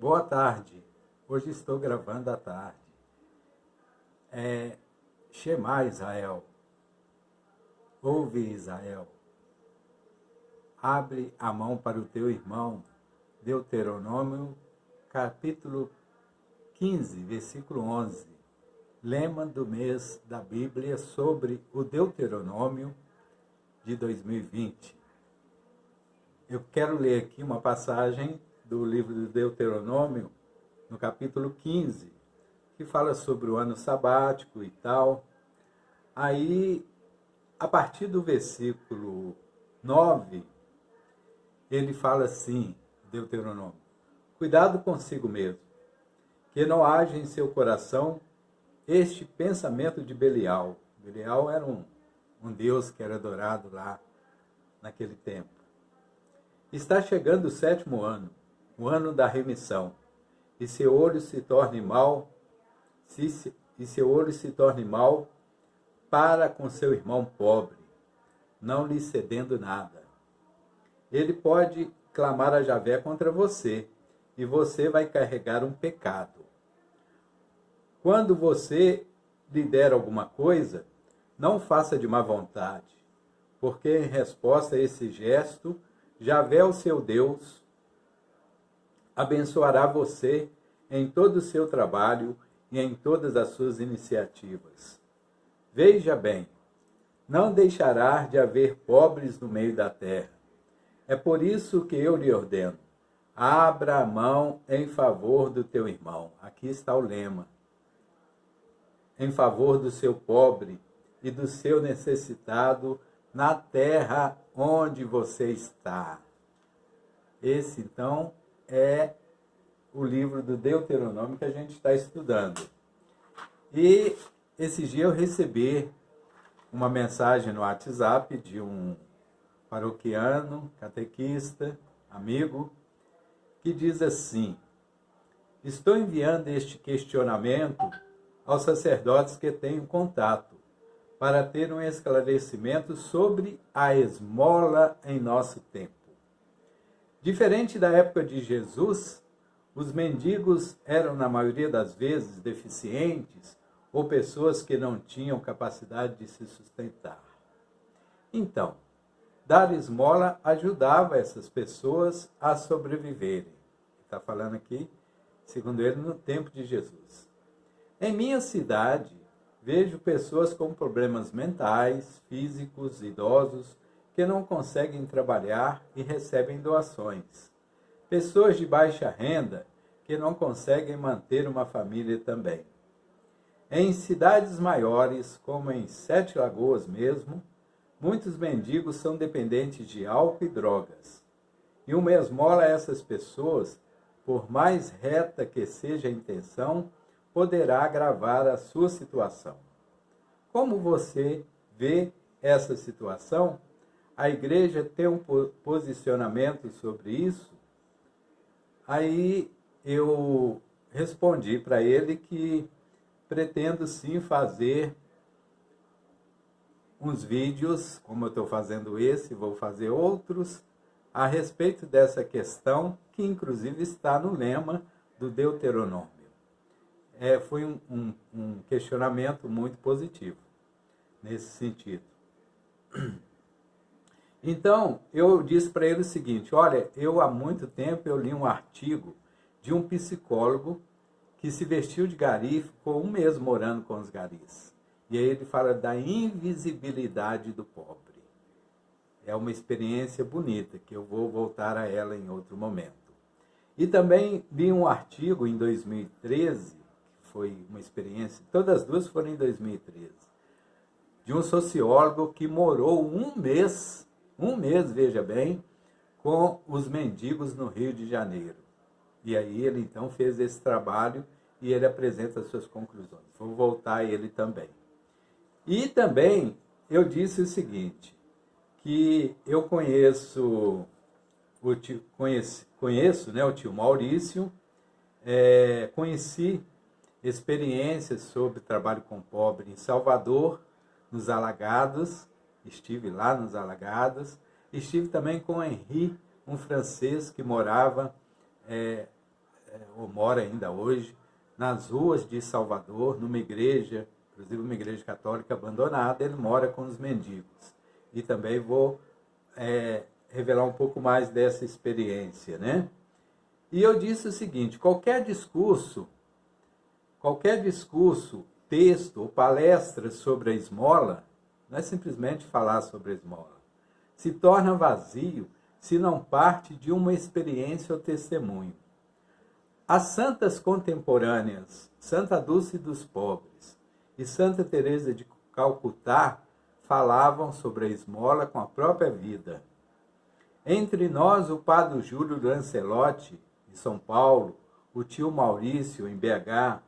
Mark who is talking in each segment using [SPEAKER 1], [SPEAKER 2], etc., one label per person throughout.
[SPEAKER 1] Boa tarde. Hoje estou gravando à tarde. Shema Israel. Ouve Israel. Abre a mão para o teu irmão. Deuteronômio, capítulo 15, versículo 11. Lema do mês da Bíblia sobre o Deuteronômio de 2020. Eu quero ler aqui uma passagem do livro do Deuteronômio, no capítulo 15, que fala sobre o ano sabático e tal. Aí, a partir do versículo 9, ele fala assim, Deuteronômio: cuidado consigo mesmo, que não haja em seu coração este pensamento de Belial. Belial era um deus que era adorado lá naquele tempo. Está chegando o 7º ano, o ano da remissão, e seu olho se torne mal, para com seu irmão pobre, não lhe cedendo nada. Ele pode clamar a Javé contra você, e você vai carregar um pecado. Quando você lhe der alguma coisa, não faça de má vontade, porque em resposta a esse gesto, Javé, o seu Deus, abençoará você em todo o seu trabalho e em todas as suas iniciativas. Veja bem, não deixará de haver pobres no meio da terra. É por isso que eu lhe ordeno: abra a mão em favor do teu irmão. Aqui está o lema. Em favor do seu pobre e do seu necessitado na terra onde você está. Esse, então, é o livro do Deuteronômio que a gente está estudando. E esse dia eu recebi uma mensagem no WhatsApp de um paroquiano, catequista, amigo, que diz assim: estou enviando este questionamento aos sacerdotes que tenho contato, para ter um esclarecimento sobre a esmola em nosso tempo. Diferente da época de Jesus, os mendigos eram, na maioria das vezes, deficientes ou pessoas que não tinham capacidade de se sustentar. Então, dar esmola ajudava essas pessoas a sobreviverem. Está falando aqui, segundo ele, no tempo de Jesus. Em minha cidade, vejo pessoas com problemas mentais, físicos, idosos, que não conseguem trabalhar e recebem doações. Pessoas de baixa renda que não conseguem manter uma família também. Em cidades maiores, como em Sete Lagoas mesmo, muitos mendigos são dependentes de álcool e drogas. E uma esmola a essas pessoas, por mais reta que seja a intenção, poderá agravar a sua situação. Como você vê essa situação? A igreja tem um posicionamento sobre isso? Aí eu respondi para ele que pretendo sim fazer uns vídeos, como eu estou fazendo esse, vou fazer outros, a respeito dessa questão, que inclusive está no lema do Deuteronômio. Foi um questionamento muito positivo, nesse sentido. Então, eu disse para ele o seguinte: olha, eu há muito tempo eu li um artigo de um psicólogo que se vestiu de gari e ficou 1 mês morando com os garis. E aí ele fala da invisibilidade do pobre. É uma experiência bonita, que eu vou voltar a ela em outro momento. E também li um artigo em 2013, que foi uma experiência, todas as duas foram em 2013, de um sociólogo que morou 1 mês, veja bem, com os mendigos no Rio de Janeiro. E aí ele então fez esse trabalho e ele apresenta as suas conclusões. Vou voltar a ele também. E também eu disse o seguinte, que eu conheço o tio Maurício, conheci experiências sobre trabalho com pobre em Salvador, nos Alagados, estive lá nos Alagados, estive também com Henri, um francês que morava ou mora ainda hoje, nas ruas de Salvador, numa igreja, inclusive uma igreja católica abandonada, ele mora com os mendigos. E também vou revelar um pouco mais dessa experiência, né? E eu disse o seguinte: qualquer discurso, texto ou palestra sobre a esmola, não é simplesmente falar sobre a esmola, se torna vazio se não parte de uma experiência ou testemunho. As santas contemporâneas, Santa Dulce dos Pobres e Santa Teresa de Calcutá, falavam sobre a esmola com a própria vida. Entre nós, o padre Júlio Lancelotti, em São Paulo, o tio Maurício, em BH,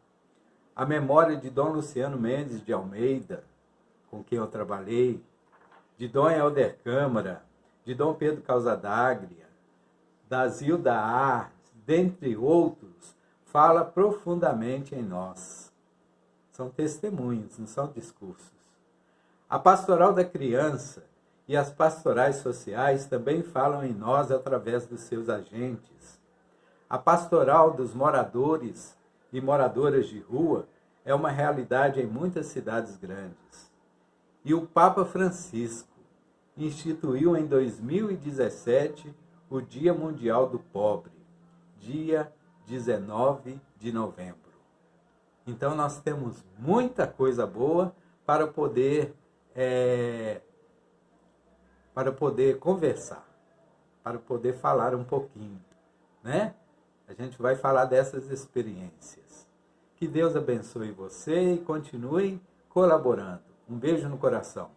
[SPEAKER 1] a memória de Dom Luciano Mendes de Almeida, com quem eu trabalhei, de Dom Helder Câmara, de Dom Pedro Casadaglia, da Zilda Artes, dentre outros, fala profundamente em nós. São testemunhos, não são discursos. A pastoral da criança e as pastorais sociais também falam em nós através dos seus agentes. A pastoral dos moradores e moradoras de rua é uma realidade em muitas cidades grandes. E o Papa Francisco instituiu em 2017 o Dia Mundial do Pobre, dia 19 de novembro. Então nós temos muita coisa boa para poder conversar, para poder falar um pouquinho, né? A gente vai falar dessas experiências. Que Deus abençoe você e continue colaborando. Um beijo no coração.